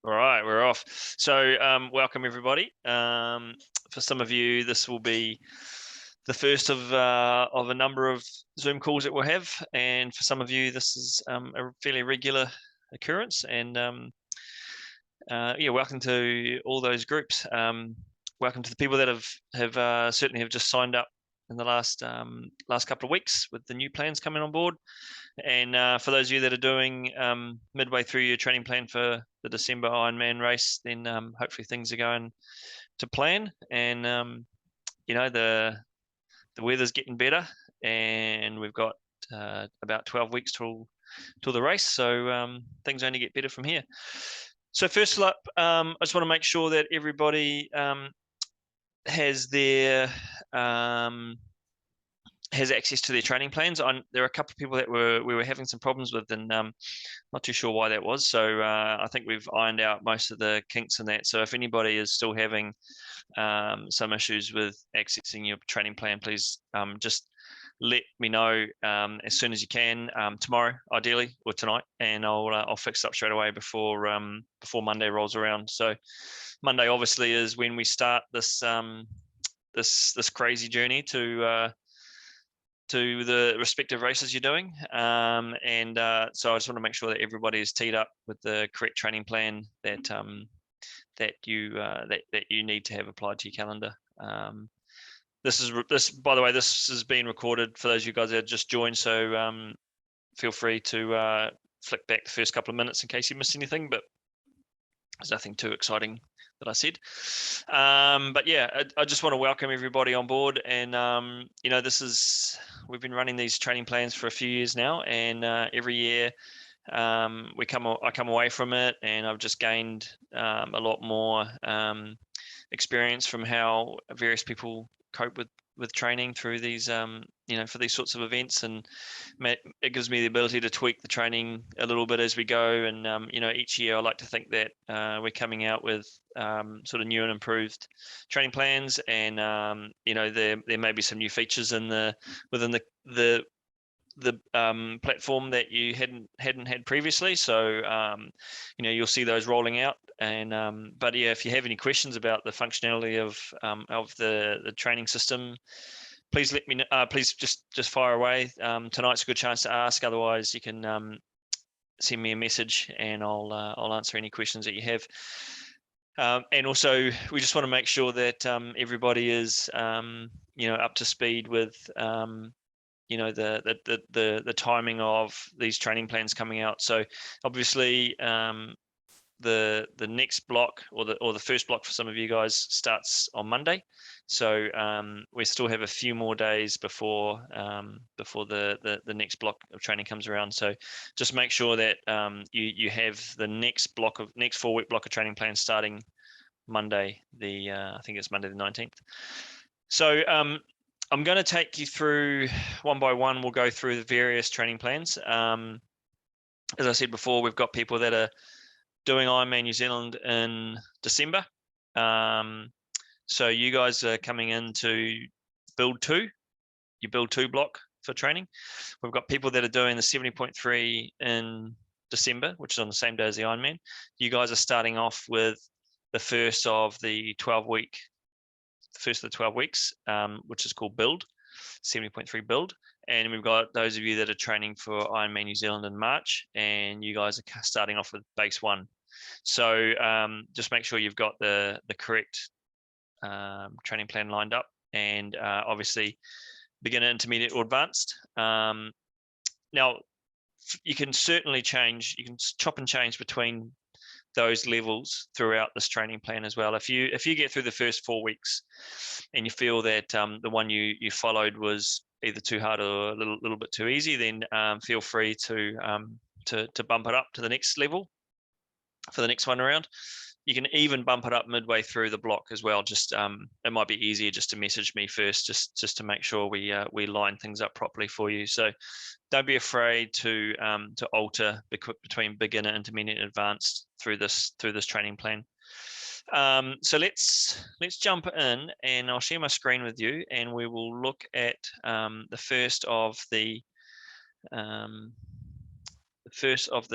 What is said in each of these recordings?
All right, we're off. So, welcome everybody. For some of you, this will be the first of a number of Zoom calls that we'll have, and for some of you, this is a fairly regular occurrence. And yeah, welcome to all those groups. Welcome to the people that have certainly have just signed up in the last couple of weeks with the new plans coming on board. And for those of you that are doing midway through your training plan for the December Ironman race, then hopefully things are going to plan. And you know, the weather's getting better, and we've got about 12 weeks till the race, so things only get better from here. So first up, I just want to make sure that everybody has their has access to their training plans. There are a couple of people that we were having some problems with, and not too sure why that was. So I think we've ironed out most of the kinks in that. So if anybody is still having some issues with accessing your training plan, please just let me know as soon as you can, tomorrow ideally, or tonight, and I'll fix it up straight away before Monday rolls around. So Monday obviously is when we start this this crazy journey to the respective races you're doing, and so I just want to make sure that everybody is teed up with the correct training plan that that you need to have applied to your calendar. This by the way, this has been recorded for those of you guys that just joined, so feel free to flick back the first couple of minutes in case you missed anything, but there's nothing too exciting that I said. But yeah, I just want to welcome everybody on board. And you know, we've been running these training plans for a few years now, and every year I come away from it, and I've just gained a lot more experience from how various people cope with training through these you know, for these sorts of events, and it gives me the ability to tweak the training a little bit as we go. And you know, each year I like to think that we're coming out with sort of new and improved training plans, and you know, there may be some new features within the platform that you hadn't had previously. So you know, you'll see those rolling out. And but yeah, if you have any questions about the functionality of the training system, please let me know. Please just fire away. Tonight's a good chance to ask. Otherwise, you can send me a message, and I'll answer any questions that you have. And also, we just want to make sure that everybody is you know, up to speed with you know, the timing of these training plans coming out. So obviously, the next block, or the first block for some of you guys, starts on Monday. So we still have a few more days before the next block of training comes around. So just make sure that you have the next 4-week block of training plans starting Monday, I think it's Monday the 19th. So I'm going to take you through one by one. We'll go through the various training plans. As I said before, we've got people that are doing Ironman New Zealand in December. So you guys are coming into Build 2, your Build 2 block for training. We've got people that are doing the 70.3 in December, which is on the same day as the Ironman. You guys are starting off with the first of the 12 weeks, which is called Build, 70.3 Build. And we've got those of you that are training for Ironman New Zealand in March, and you guys are starting off with Base 1. So just make sure you've got the correct training plan lined up, and obviously beginner, intermediate, or advanced. Now, you can certainly change, you can chop and change between those levels throughout this training plan as well. If you get through the first 4 weeks and you feel that the one you followed was either too hard or a little bit too easy, then feel free to bump it up to the next level for the next one around. You can even bump it up midway through the block as well. Just it might be easier just to message me first, just to make sure we line things up properly for you. So don't be afraid to alter between beginner, intermediate, and advanced through this training plan. So let's jump in, and I'll share my screen with you, and we will look at the first of the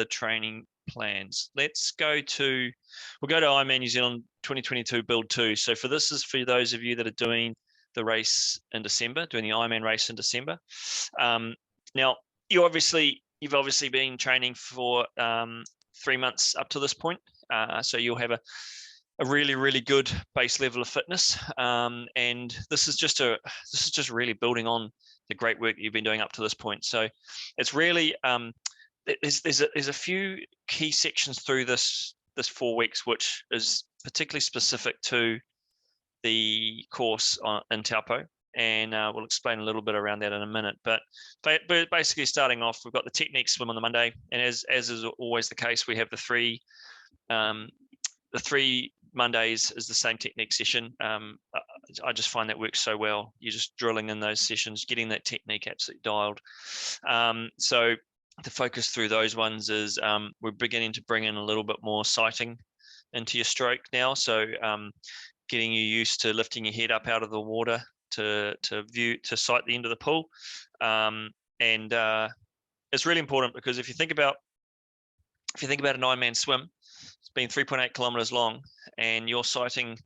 training plans. We'll go to Ironman New Zealand 2022 Build 2. So this is for those of you that are doing the race in December, doing the Ironman race in December. Now, you've obviously been training for 3 months up to this point. So you'll have a really, really good base level of fitness. And this is just really building on the great work that you've been doing up to this point. So it's really, there's a few key sections through this 4 weeks, which is particularly specific to the course in Taupo, and we'll explain a little bit around that in a minute. But basically, starting off, we've got the technique swim on the Monday, and as is always the case, we have the three Mondays is the same technique session. I just find that works so well. You're just drilling in those sessions, getting that technique absolutely dialed. So the focus through those ones is we're beginning to bring in a little bit more sighting into your stroke now. So getting you used to lifting your head up out of the water to sight the end of the pool. And it's really important, because if you think about an Ironman swim, it's been 3.8 kilometers long, and you're sighting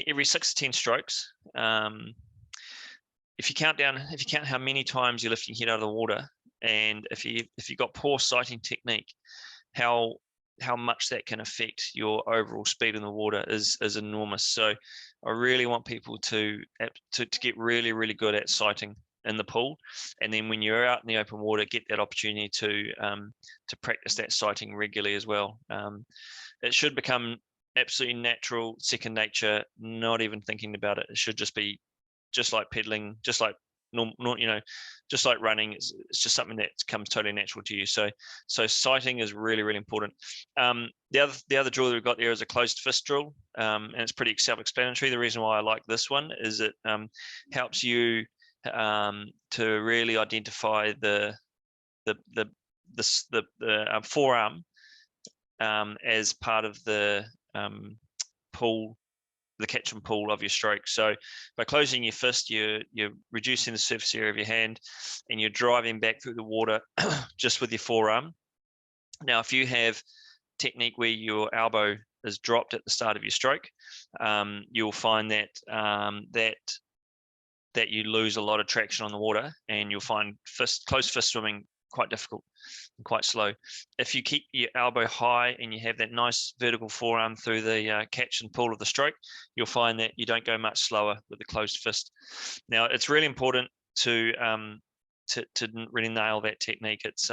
every 6 to 10 strokes. If you count how many times you're lifting your head out of the water, and if you've got poor sighting technique, how much that can affect your overall speed in the water is enormous. So I really want people to get really, really good at sighting in the pool, and then when you're out in the open water, get that opportunity to practice that sighting regularly as well. It should become absolutely natural, second nature, not even thinking about it. It should just be just like pedaling, just like just like running. It's just something that comes totally natural to you. So sighting is really, really important. The other drill that we've got there is a closed fist drill, and it's pretty self-explanatory. The reason why I like this one is it helps you to really identify the forearm as part of the pull, the catch and pull of your stroke. So by closing your fist, you're reducing the surface area of your hand, and you're driving back through the water just with your forearm. Now, if you have technique where your elbow is dropped at the start of your stroke, you'll find that that you lose a lot of traction on the water, and you'll find closed fist swimming quite difficult and quite slow. If you keep your elbow high and you have that nice vertical forearm through the catch and pull of the stroke, you'll find that you don't go much slower with the closed fist. Now, it's really important to really nail that technique. It's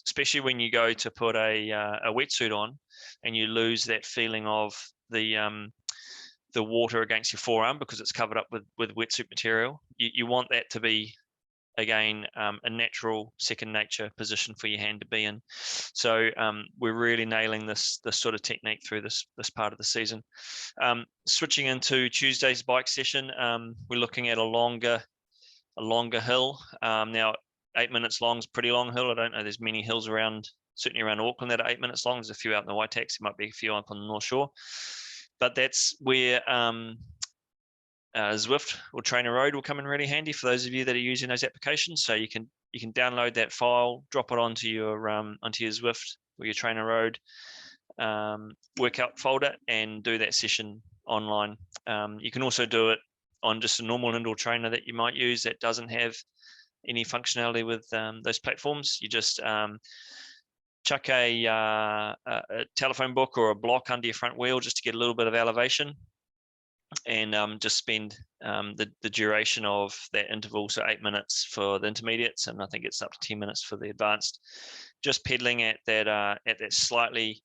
especially when you go to put a wetsuit on and you lose that feeling of the water against your forearm because it's covered up with wetsuit material. You want that to be, again, a natural second nature position for your hand to be in. So we're really nailing this sort of technique through this part of the season. Switching into Tuesday's bike session, we're looking at a longer hill. Now, 8 minutes long is a pretty long hill. I don't know, there's many hills around, certainly around Auckland, that are 8 minutes long. There's a few out in the Waitaks. There might be a few up on the North Shore. But that's where Zwift or Trainer Road will come in really handy for those of you that are using those applications. So you can download that file, drop it onto your Zwift or your Trainer Road workout folder, and do that session online. You can also do it on just a normal indoor trainer that you might use that doesn't have any functionality with those platforms. You just chuck a telephone book or a block under your front wheel just to get a little bit of elevation, and just spend the duration of that interval, so 8 minutes for the intermediates, and I think it's up to 10 minutes for the advanced, just pedaling at that slightly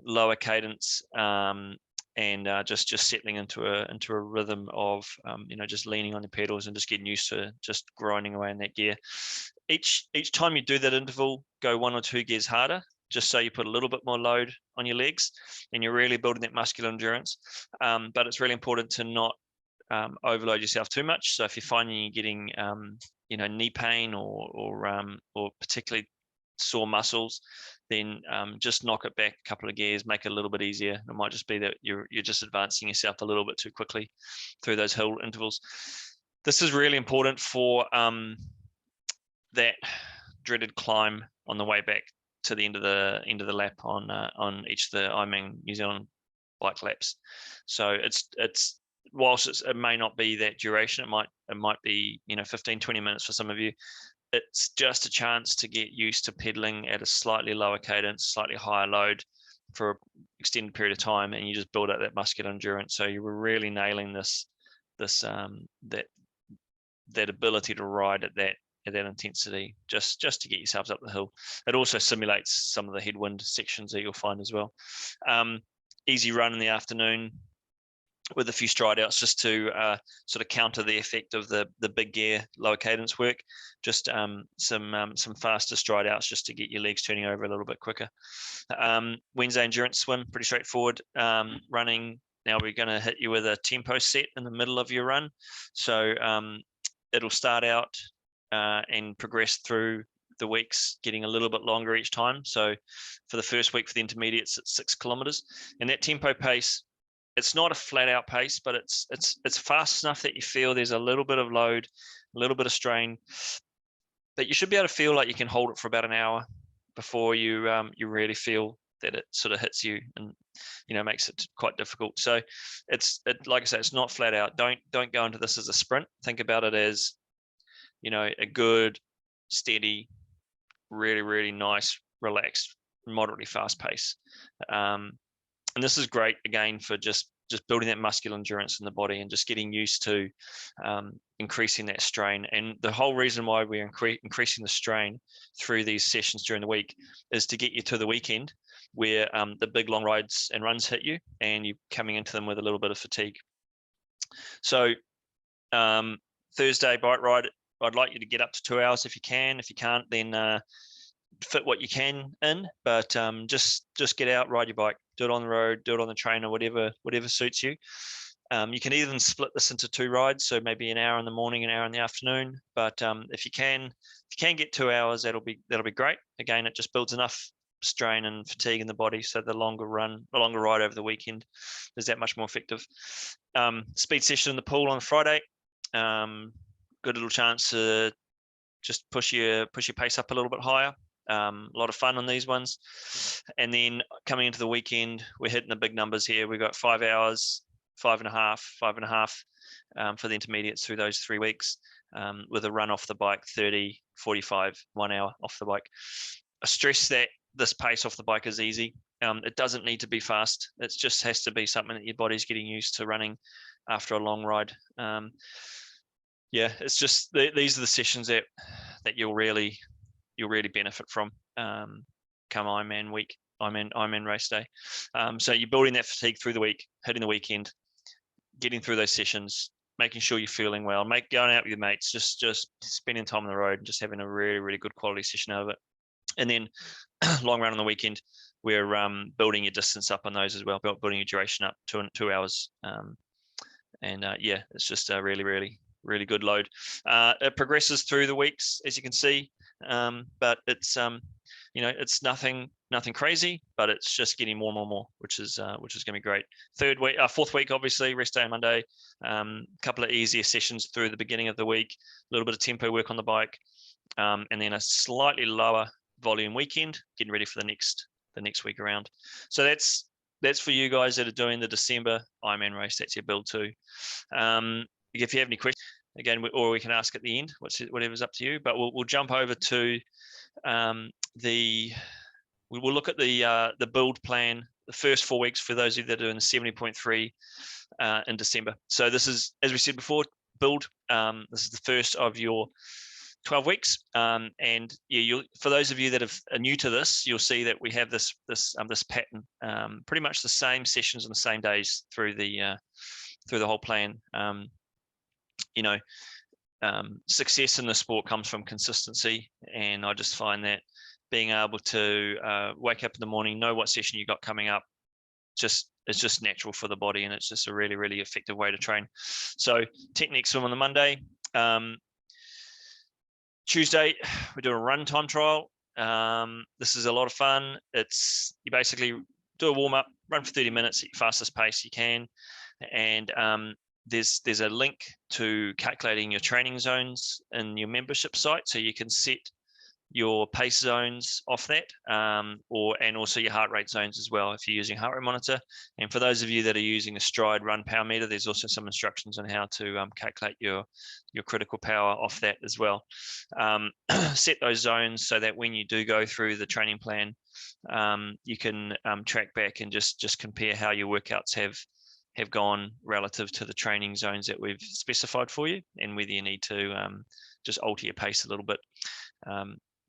lower cadence, and just settling into a rhythm of just leaning on the pedals and just getting used to just grinding away in that gear. Each time you do that interval, go 1 or 2 gears harder, just so you put a little bit more load on your legs and you're really building that muscular endurance. But it's really important to not overload yourself too much. So if you're finding you're getting knee pain or particularly sore muscles, then just knock it back a couple of gears, make it a little bit easier. It might just be that you're just advancing yourself a little bit too quickly through those hill intervals. This is really important for that dreaded climb on the way back to the end of the lap on each of the Ironman New Zealand bike laps. So it's whilst it may not be that duration, it might be 15-20 minutes for some of you. It's just a chance to get used to pedaling at a slightly lower cadence, slightly higher load for an extended period of time, and you just build up that muscular endurance. So you were really nailing that ability to ride at that intensity, just to get yourselves up the hill. It also simulates some of the headwind sections that you'll find as well. Easy run in the afternoon with a few stride outs, just to sort of counter the effect of the big gear lower cadence work. Just some faster stride outs, just to get your legs turning over a little bit quicker. Wednesday endurance swim, pretty straightforward. Running, now we're going to hit you with a tempo set in the middle of your run. So it'll start out and progress through the weeks, getting a little bit longer each time. So for the first week, for the intermediates, it's 6 kilometers, and that tempo pace, it's not a flat out pace, but it's fast enough that you feel there's a little bit of load, a little bit of strain, but you should be able to feel like you can hold it for about an hour before you really feel that it sort of hits you and makes it quite difficult. So it's like I say, it's not flat out. Don't go into this as a sprint. Think about it as a good, steady, really, really nice, relaxed, moderately fast pace. And this is great again for just building that muscular endurance in the body and just getting used to increasing that strain. And the whole reason why we're increasing the strain through these sessions during the week is to get you to the weekend where the big long rides and runs hit you, and you're coming into them with a little bit of fatigue. So Thursday bike ride, I'd like you to get up to 2 hours if you can. If you can't, then fit what you can in, but just get out, ride your bike, do it on the road, do it on the trainer, whatever suits you. You can even split this into 2 rides, so maybe an hour in the morning, an hour in the afternoon. But if you can get 2 hours, that'll be great. Again, it just builds enough strain and fatigue in the body, so the longer ride over the weekend is that much more effective. Speed session in the pool on Friday. Good little chance to just push your pace up a little bit higher. A lot of fun on these ones. And then coming into the weekend, we're hitting the big numbers here. We've got 5 hours, 5.5 for the intermediates through those 3 weeks, with a run off the bike, 30, 45, 1 hour off the bike. I stress that this pace off the bike is easy. It doesn't need to be fast. It just has to be something that your body's getting used to running after a long ride. It's just these are the sessions that you'll really benefit from come Ironman week, Ironman race day. So you're building that fatigue through the week, hitting the weekend, getting through those sessions, making sure you're feeling well, going out with your mates, just spending time on the road and just having a really, really good quality session out of it. And then long run on the weekend, we're building your distance up on those as well, building your duration up to 2 hours. It's just a really, really, really good load. It progresses through the weeks, as you can see, but it's it's nothing crazy, but it's just getting more and more, which is going to be great. Fourth week, obviously, rest day on Monday. Couple of easier sessions through the beginning of the week, a little bit of tempo work on the bike, and then a slightly lower volume weekend, getting ready for the next week around. So that's for you guys that are doing the December Ironman race. That's your build too. If you have any questions, again, or we can ask at the end, whatever's up to you. But we'll jump over to we will look at the build plan, the first 4 weeks for those of you that are doing the 70.3 in December. So this is, as we said before, build. This is the first of your 12 weeks, and for those of you that are new to this, you'll see that we have this pattern, pretty much the same sessions on the same days through the whole plan. Success in the sport comes from consistency, and I just find that being able to wake up in the morning, know what session you got coming up, it's just natural for the body, and it's just a really, really effective way to train. So technique swim on the Monday. Tuesday, we do a run time trial. This is a lot of fun. You basically do a warm up, run for 30 minutes at your fastest pace you can, and there's a link to calculating your training zones in your membership site, so you can set your pace zones off that, and also your heart rate zones as well if you're using a heart rate monitor. And for those of you that are using a Stride run power meter, there's also some instructions on how to calculate your critical power off that as well. Set those zones so that when you do go through the training plan, you can track back and just compare how your workouts have gone relative to the training zones that we've specified for you, and whether you need to just alter your pace a little bit.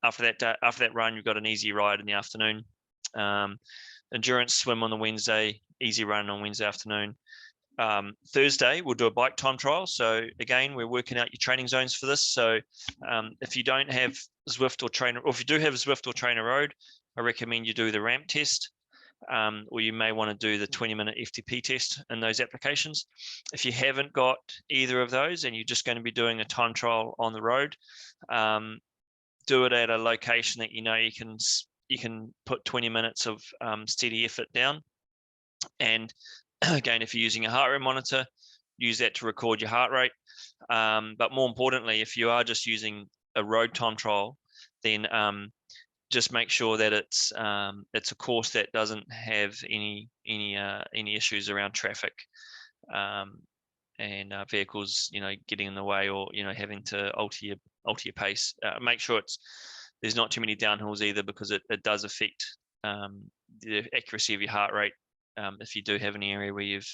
After that run, you've got an easy ride in the afternoon. Endurance swim on the Wednesday, easy run on Wednesday afternoon. Thursday, we'll do a bike time trial. So again, we're working out your training zones for this. So if you don't have Zwift or Trainer, or if you do have Zwift or Trainer Road, I recommend you do the ramp test. Or you may want to do the 20-minute FTP test in those applications. If you haven't got either of those and you're just going to be doing a time trial on the road, do it at a location that you know you can put 20 minutes of steady effort down. And again, if you're using a heart rate monitor, use that to record your heart rate. But more importantly, if you are just using a road time trial, then just make sure that it's a course that doesn't have any issues around traffic and vehicles, getting in the way, or having to alter your pace. Make sure there's not too many downhills either, because it does affect the accuracy of your heart rate if you do have an area where you've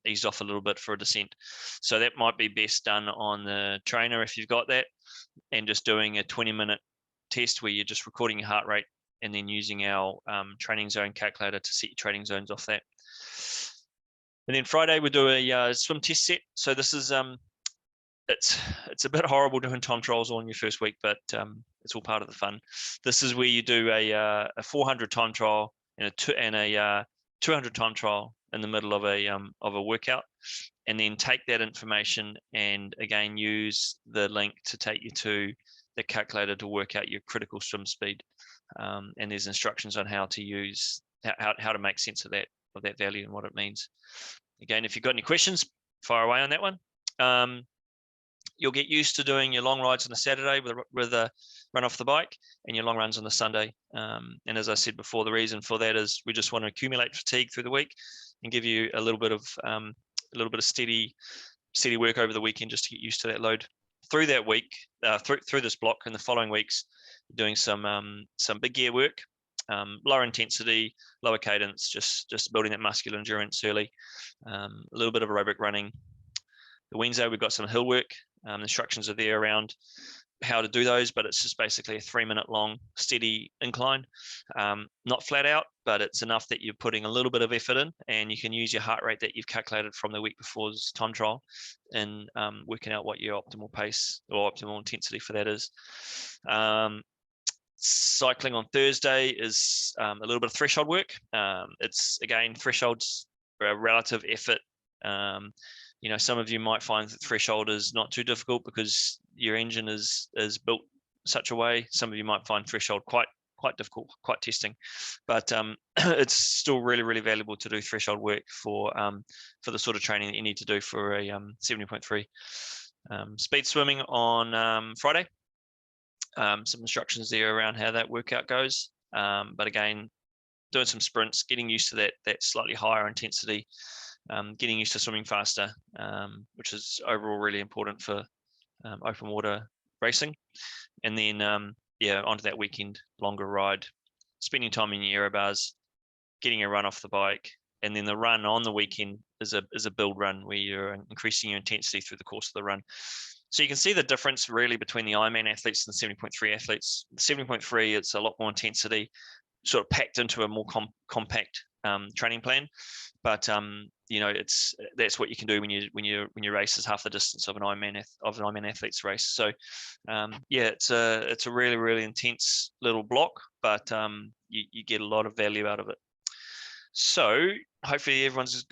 eased off a little bit for a descent. So that might be best done on the trainer if you've got that, and just doing a 20-minute test where you're just recording your heart rate and then using our training zone calculator to set your training zones off that. And then Friday we do a swim test set. So this is it's a bit horrible doing time trials all in your first week, but it's all part of the fun. This is where you do a 400 time trial and a 200 time trial in the middle of a workout, and then take that information and again use the link to take you to the calculator to work out your critical swim speed. And there's instructions on how to make sense of that value and what it means. Again, if you've got any questions, fire away on that one. You'll get used to doing your long rides on a Saturday with a run off the bike, and your long runs on the Sunday. And as I said before, the reason for that is we just want to accumulate fatigue through the week and give you a little bit of steady work over the weekend, just to get used to that load. Through that week, through this block, and the following weeks, doing some big gear work, lower intensity, lower cadence, just building that muscular endurance early. A little bit of aerobic running. The Wednesday, we've got some hill work. Instructions are there around how to do those, but it's just basically a 3-minute long steady incline. Not flat out, but it's enough that you're putting a little bit of effort in, and you can use your heart rate that you've calculated from the week before's time trial and working out what your optimal pace or optimal intensity for that is. Cycling on Thursday is a little bit of threshold work. It's again, thresholds are a relative effort. Some of you might find that threshold is not too difficult because your engine is built such a way. Some of you might find threshold quite difficult, quite testing, but it's still really, really valuable to do threshold work for the sort of training that you need to do for a 70.3. Speed swimming on Friday. Some instructions there around how that workout goes. But again, doing some sprints, getting used to that slightly higher intensity, getting used to swimming faster, which is overall really important for open water racing. And then, onto that weekend, longer ride, spending time in your aero bars, getting a run off the bike. And then the run on the weekend is a build run where you're increasing your intensity through the course of the run. So you can see the difference really between the Ironman athletes and the 70.3 athletes. The 70.3, it's a lot more intensity, sort of packed into a more compact training plan. But that's what you can do when your race is half the distance of an Ironman athlete's race. So it's a really, really intense little block, but you get a lot of value out of it. So hopefully everyone's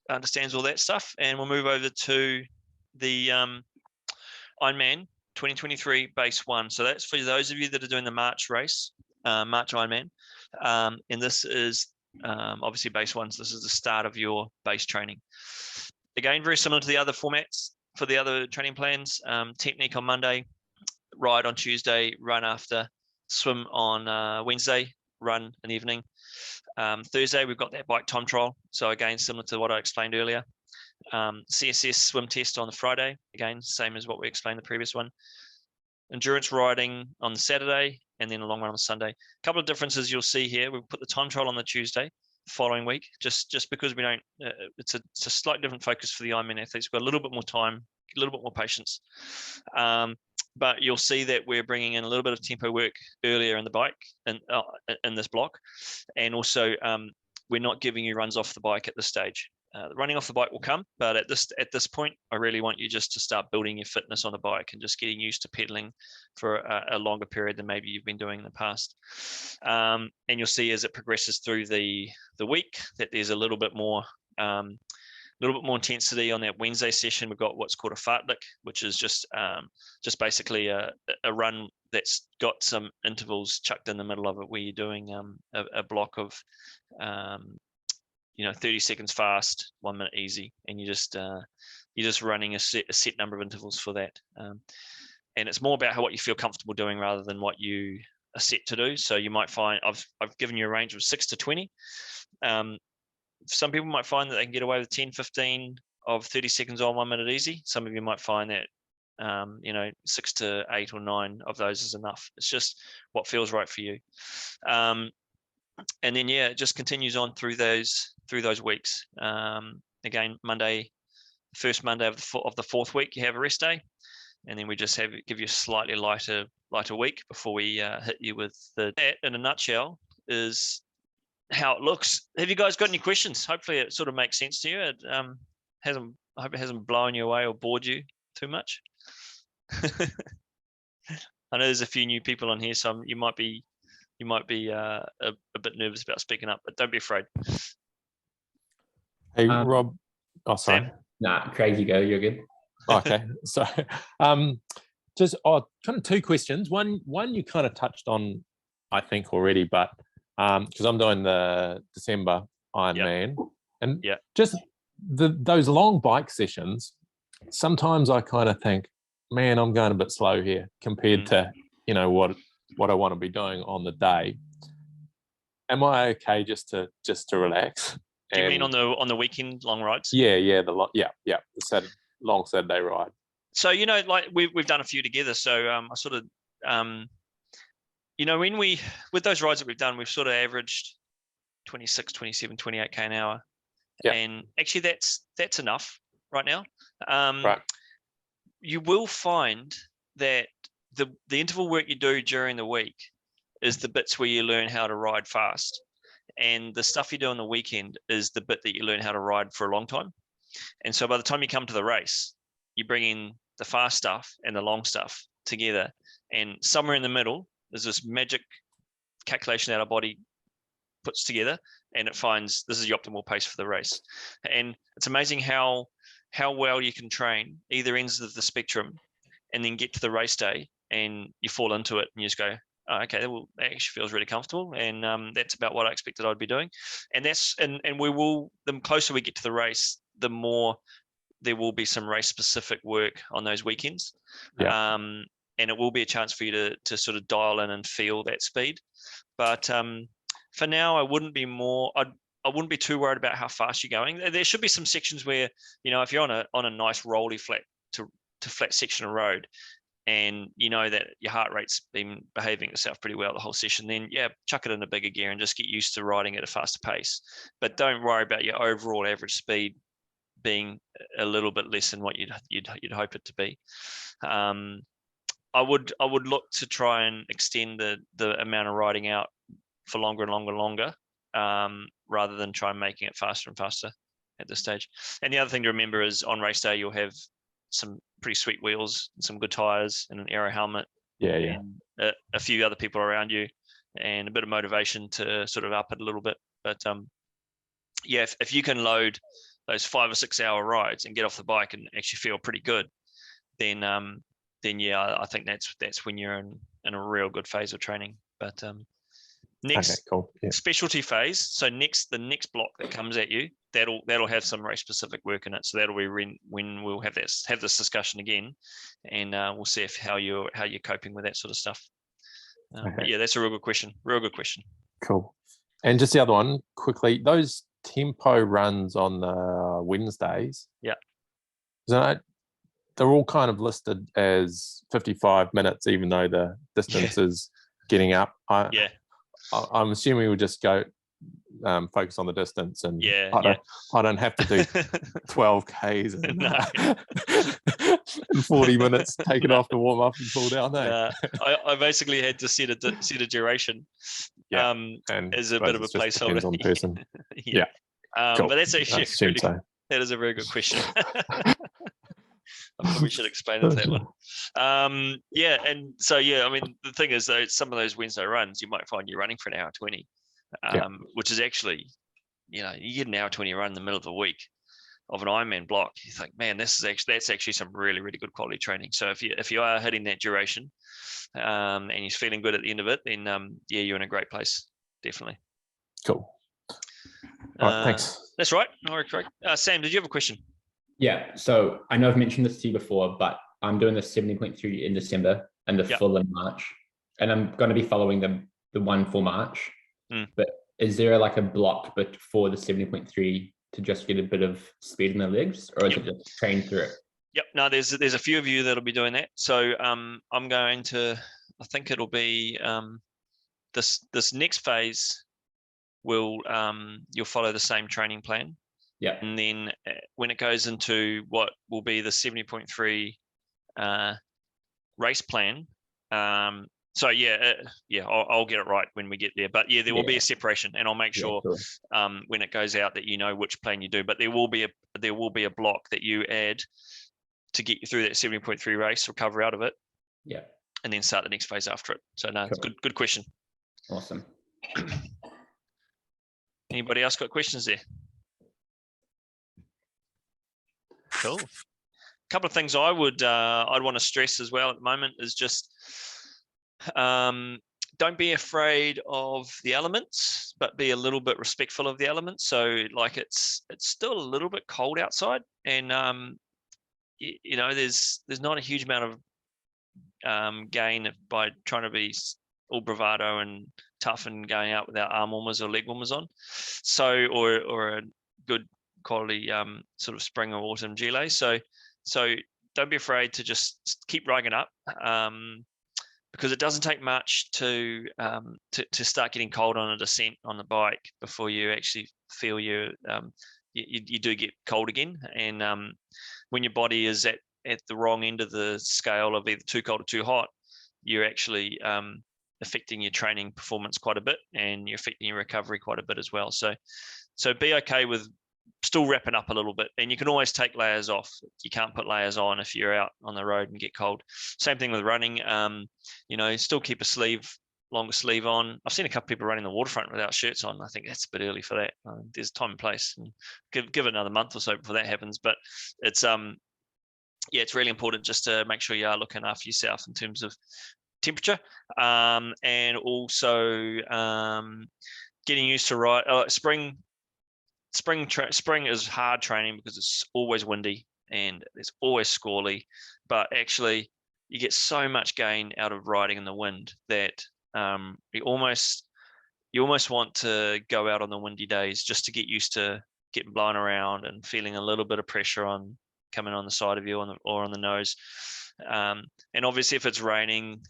understands all that stuff, and we'll move over to the Ironman 2023 base 1. So that's for those of you that are doing the March race, March Ironman, and this is obviously base 1. So this is the start of your base training. Again, very similar to the other formats for the other training plans. Technique on Monday, ride on Tuesday, run after, swim on Wednesday, run in the evening. Thursday, we've got that bike time trial. So again, similar to what I explained earlier. CSS swim test on the Friday. Again, same as what we explained the previous one. Endurance riding on the Saturday, and then a long run on the Sunday. A couple of differences you'll see here. We'll put the time trial on the Tuesday, following week, just because we don't, it's a slightly different focus for the Ironman athletes. We've got a little bit more time, a little bit more patience. But you'll see that we're bringing in a little bit of tempo work earlier in the bike and in this block. And also we're not giving you runs off the bike at this stage. Running off the bike will come, but at this point, I really want you just to start building your fitness on the bike and just getting used to pedaling for a longer period than maybe you've been doing in the past. And you'll see as it progresses through the week that there's a little bit more intensity on that Wednesday session. We've got what's called a fartlek, which is just basically a run that's got some intervals chucked in the middle of it, where you're doing a block of 30 seconds fast, 1 minute easy, and you're just running a set number of intervals for that. And it's more about what you feel comfortable doing rather than what you are set to do. So you might find I've given you a range of 6 to 20. Some people might find that they can get away with 10, 15 of 30 seconds on, 1 minute easy. Some of you might find that 6 to 8 or 9 of those is enough. It's just what feels right for you. And then it just continues on through those weeks. Again, Monday, first Monday of the fourth week, you have a rest day, and then we just give you a slightly lighter week before we hit you with that. In a nutshell is how it looks. Have you guys got any questions? Hopefully it sort of makes sense to you. It I hope it hasn't blown you away or bored you too much. I know there's a few new people on here, so you might be a bit nervous about speaking up, but don't be afraid. Hey, Rob. Oh, sorry. Sam? Nah, Craig, you go. You're good. Okay. So just kind of two questions. One you kind of touched on, I think, already, but because I'm doing the December Ironman, and just those long bike sessions, sometimes I kind of think, man, I'm going a bit slow here compared to what I want to be doing on the day. Am I okay just to relax? Do you mean on the weekend long rides? Yeah, the long Saturday ride. So like we've done a few together. So I sort of when with those rides that we've done, we've sort of averaged 26, 27, 28k an hour, and actually that's enough right now. Right. You will find that the interval work you do during the week is the bits where you learn how to ride fast, and the stuff you do on the weekend is the bit that you learn how to ride for a long time. And so by the time you come to the race, you bring in the fast stuff and the long stuff together, and somewhere in the middle there's this magic calculation that our body puts together, and it finds this is the optimal pace for the race. And it's amazing how well you can train either ends of the spectrum and then get to the race day and you fall into it and you just go, oh, okay, well, that actually feels really comfortable, and that's about what I expected I'd be doing. And the closer we get to the race, the more there will be some race specific work on those weekends. And it will be a chance for you to sort of dial in and feel that speed. But for now, I wouldn't be too worried about how fast you're going. There should be some sections where, if you're on a nice rolly flat to flat section of road, and you know that your heart rate's been behaving itself pretty well the whole session, then chuck it in a bigger gear and just get used to riding at a faster pace. But don't worry about your overall average speed being a little bit less than what you'd hope it to be. I would look to try and extend the amount of riding out for longer and longer, rather than try and making it faster and faster at this stage. And the other thing to remember is on race day, you'll have some pretty sweet wheels and some good tires and an aero helmet. And a few other people around you and a bit of motivation to sort of up it a little bit. But if you can load those 5 or 6 hour rides and get off the bike and actually feel pretty good, then I think that's when you're in a real good phase of training. But next specialty phase, so the next block that comes at you, that'll have some race specific work in it. So that'll be when we'll have this discussion again, and we'll see how you're coping with that sort of stuff. But yeah, that's a real good question. Real good question. Cool. And just the other one quickly, those tempo runs on the Wednesdays. Yeah. So they're all kind of listed as 55 minutes, even though the distance is getting up. I'm assuming we'll just go focus on the distance, and I don't have to do 12 Ks and, in 40 minutes, take it off to warm up and pull down. I basically had to set a duration. And as a bit of a placeholder on person. Cool. But that's actually that is a very good question. I probably should explain it, that one. And so I mean, the thing is, though, some of those Wednesday runs, you might find you're running for an hour 20, which is actually, you get an hour 20 run in the middle of the week of an Ironman block. You think, man, that's actually some really, really good quality training. So if you are hitting that duration, and you're feeling good at the end of it, then you're in a great place, definitely. Cool. All right, thanks. That's right. All right, correct. Sam, did you have a question? Yeah, so I know I've mentioned this to you before, but I'm doing the 70.3 in December and the full in March, and I'm going to be following the one for March. But is there like a block for the 70.3 to just get a bit of speed in the legs, or is it just train through it? Yep. No, there's a few of you that'll be doing that. So I'm going to, I think it'll be this next phase will you'll follow the same training plan. Yeah. And then when it goes into what will be the 70.3 race plan, I'll get it right when we get there. But there will be a separation, and I'll make sure when it goes out that you know which plan you do. But there will be a block that you add to get you through that 70.3 race, recover out of it, and then start the next phase after it. So no, it's good question. Awesome. Anybody else got questions there? Cool. A couple of things I'd want to stress as well at the moment is just don't be afraid of the elements, but be a little bit respectful of the elements. So like it's still a little bit cold outside, and there's not a huge amount of gain by trying to be all bravado and tough and going out without arm warmers or leg warmers on. So or a good quality sort of spring or autumn gilet. So don't be afraid to just keep riding up, because it doesn't take much to start getting cold on a descent on the bike before you actually feel you do get cold again. And when your body is at the wrong end of the scale of either too cold or too hot, you're actually affecting your training performance quite a bit, and you're affecting your recovery quite a bit as well. So be okay with still wrapping up a little bit, and you can always take layers off. You can't put layers on if you're out on the road and get cold. Same thing with running. Still keep a longer sleeve on. I've seen a couple of people running the waterfront without shirts on. I think that's a bit early for that. There's time and place, and give it another month or so before that happens. But it's it's really important just to make sure you are looking after yourself in terms of temperature, and also getting used to ride. Spring is hard training because it's always windy and it's always squally, but actually you get so much gain out of riding in the wind that you almost want to go out on the windy days just to get used to getting blown around and feeling a little bit of pressure coming on the side of you or on the nose. And obviously if it's raining,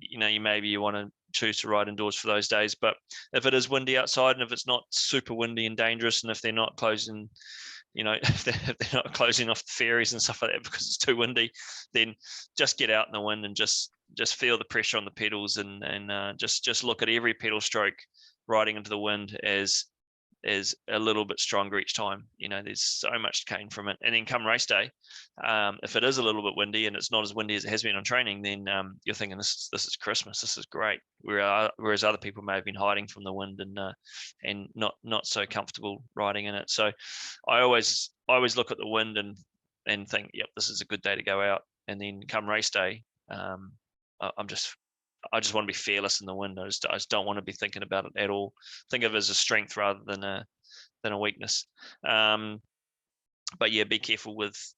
you want to choose to ride indoors for those days. But if it is windy outside, and if it's not super windy and dangerous, and if they're not closing, if they're not closing off the ferries and stuff like that because it's too windy, then just get out in the wind and just feel the pressure on the pedals, and just look at every pedal stroke riding into the wind as a little bit stronger each time. There's so much gain from it. And then come race day, if it is a little bit windy and it's not as windy as it has been on training, then you're thinking this is Christmas, this is great. Whereas other people may have been hiding from the wind and not so comfortable riding in it. So I always look at the wind and think, yep, this is a good day to go out. And then come race day, I just want to be fearless in the wind. I just don't want to be thinking about it at all. Think of it as a strength rather than a weakness. But yeah, be careful with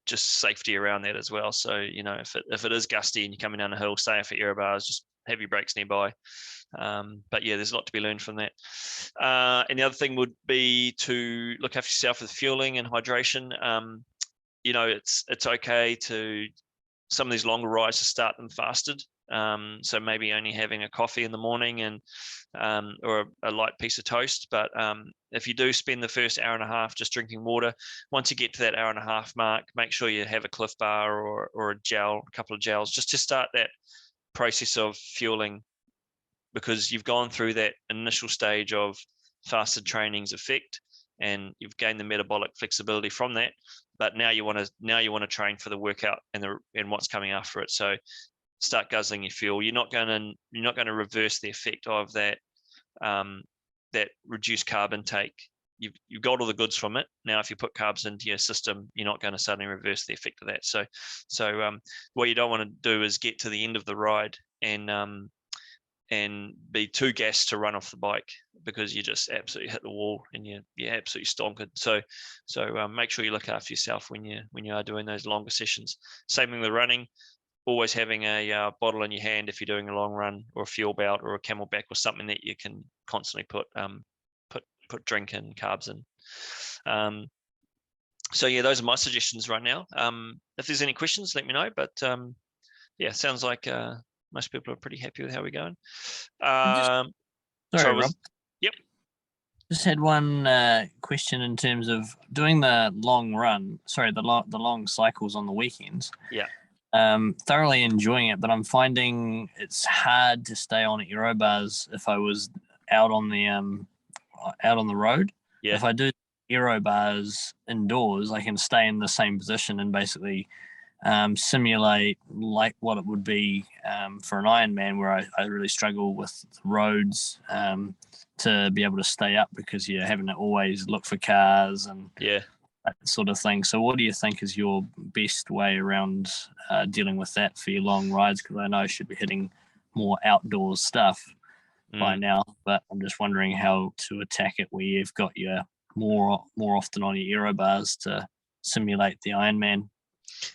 just safety around that as well. So, you know, if it is gusty and you're coming down a hill, stay off at aero bars, just have your brakes nearby. But yeah, there's a lot to be learned from that. And the other thing would be to look after yourself with fueling and hydration. You know, it's okay to some of these longer rides to start them fasted. So maybe only having a coffee in the morning and or a light piece of toast. But if you do spend the first hour and a half just drinking water, once you get to that hour and a half mark, make sure you have a Cliff Bar or a gel, a couple of gels, just to start that process of fueling, because you've gone through that initial stage of fasted training's effect and you've gained the metabolic flexibility from that. But now you want to train for the workout and what's coming after it. So start guzzling your fuel. You're not going to reverse the effect of that that reduced carb intake. You've got all the goods from it. Now, if you put carbs into your system, you're not going to suddenly reverse the effect of that. So what you don't want to do is get to the end of the ride and be too gassed to run off the bike, because you just absolutely hit the wall and you're absolutely stonkered. So make sure you look after yourself when you are doing those longer sessions. Same thing with running. Always having a bottle in your hand if you're doing a long run, or a fuel belt or a Camelback, or something that you can constantly put drink and carbs in. So yeah, those are my suggestions right now. If there's any questions, let me know. But yeah, sounds like most people are pretty happy with how we're going. Sorry, Rob. Yep. Just had one question in terms of doing the long run. Sorry, the long cycles on the weekends. Yeah. Thoroughly enjoying it, but I'm finding it's hard to stay on aero bars if I was out on the road. Yeah. If I do aero bars indoors, I can stay in the same position and basically simulate like what it would be for an Ironman, where I really struggle with the roads to be able to stay up, because you're having to always look for cars and that sort of thing. So what do you think is your best way around dealing with that for your long rides? Because I know I should be hitting more outdoors stuff by now, but I'm just wondering how to attack it where you've got your more often on your aero bars to simulate the Ironman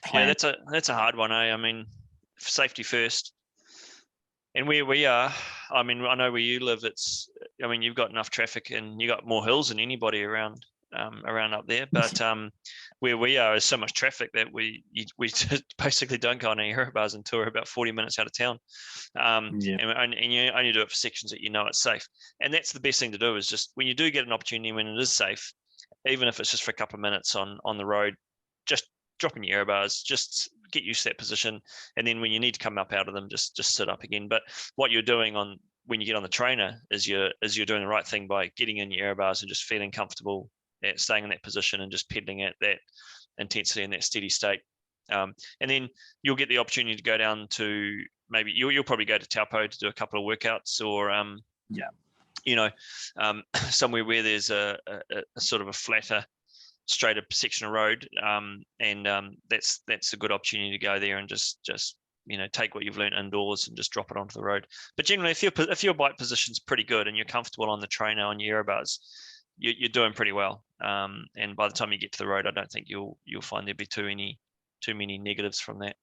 plan. Yeah, that's a hard one, eh? I mean, safety first. And where we are, I mean, I know where you live, you've got enough traffic and you got more hills than anybody around up there. But where we are is so much traffic that we just basically don't go on any aero bars until we're about 40 minutes out of town. And you only do it for sections that you know it's safe. And that's the best thing to do, is just when you do get an opportunity when it is safe, even if it's just for a couple of minutes on the road, just drop in your aero bars, just get used to that position. And then when you need to come up out of them, just sit up again. But what you're doing when you get on the trainer is you're doing the right thing by getting in your aero bars and just feeling comfortable at staying in that position and just pedaling at that intensity in that steady state. And then you'll get the opportunity to go down to, maybe you'll probably go to Taupo to do a couple of workouts, or somewhere where there's a sort of a flatter, straighter section of road, and that's a good opportunity to go there and just take what you've learned indoors and just drop it onto the road. But generally, if your bike position's pretty good and you're comfortable on the trainer on your aero bars, you're doing pretty well. And by the time you get to the road, I don't think you'll find there'll be too many negatives from that.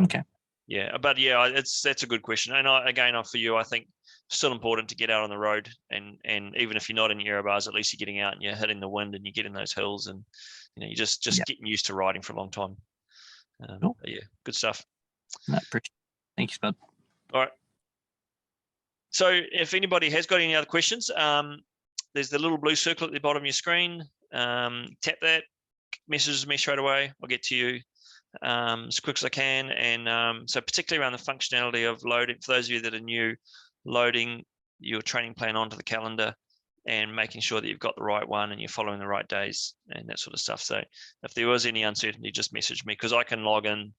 Okay. Yeah, but yeah, that's a good question. And for you, I think still important to get out on the road, and even if you're not in your aero bars, at least you're getting out and you're hitting the wind and you're getting those hills, and you're just getting used to riding for a long time. Cool. Yeah, good stuff. Thank you, Spud. All right. So if anybody has got any other questions, there's the little blue circle at the bottom of your screen. Tap that, message me straight away. I'll get to you as quick as I can. And so particularly around the functionality of loading, for those of you that are new, loading your training plan onto the calendar and making sure that you've got the right one and you're following the right days and that sort of stuff. So if there was any uncertainty, just message me, because I can log in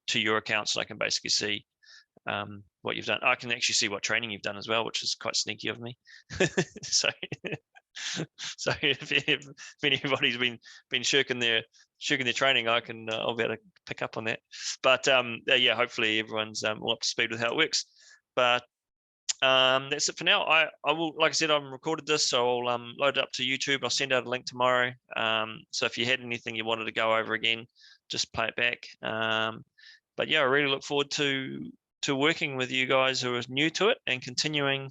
to your account, so I can basically see what you've done. I can actually see what training you've done as well, which is quite sneaky of me. So if anybody's been shirking their training, I'll be able to pick up on that. But yeah, hopefully everyone's all up to speed with how it works. But that's it for now. I will, like I said, I'm recorded this, so I'll load it up to YouTube. I'll send out a link tomorrow. So if you had anything you wanted to go over again, just play it back. But yeah, I really look forward to working with you guys who are new to it and continuing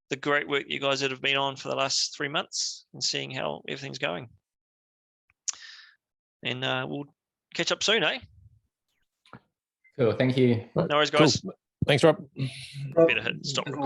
the great work you guys that have been on for the last 3 months and seeing how everything's going. And we'll catch up soon, eh? Cool. Thank you. No worries, guys. Cool. Thanks, Rob. Better hit stop record.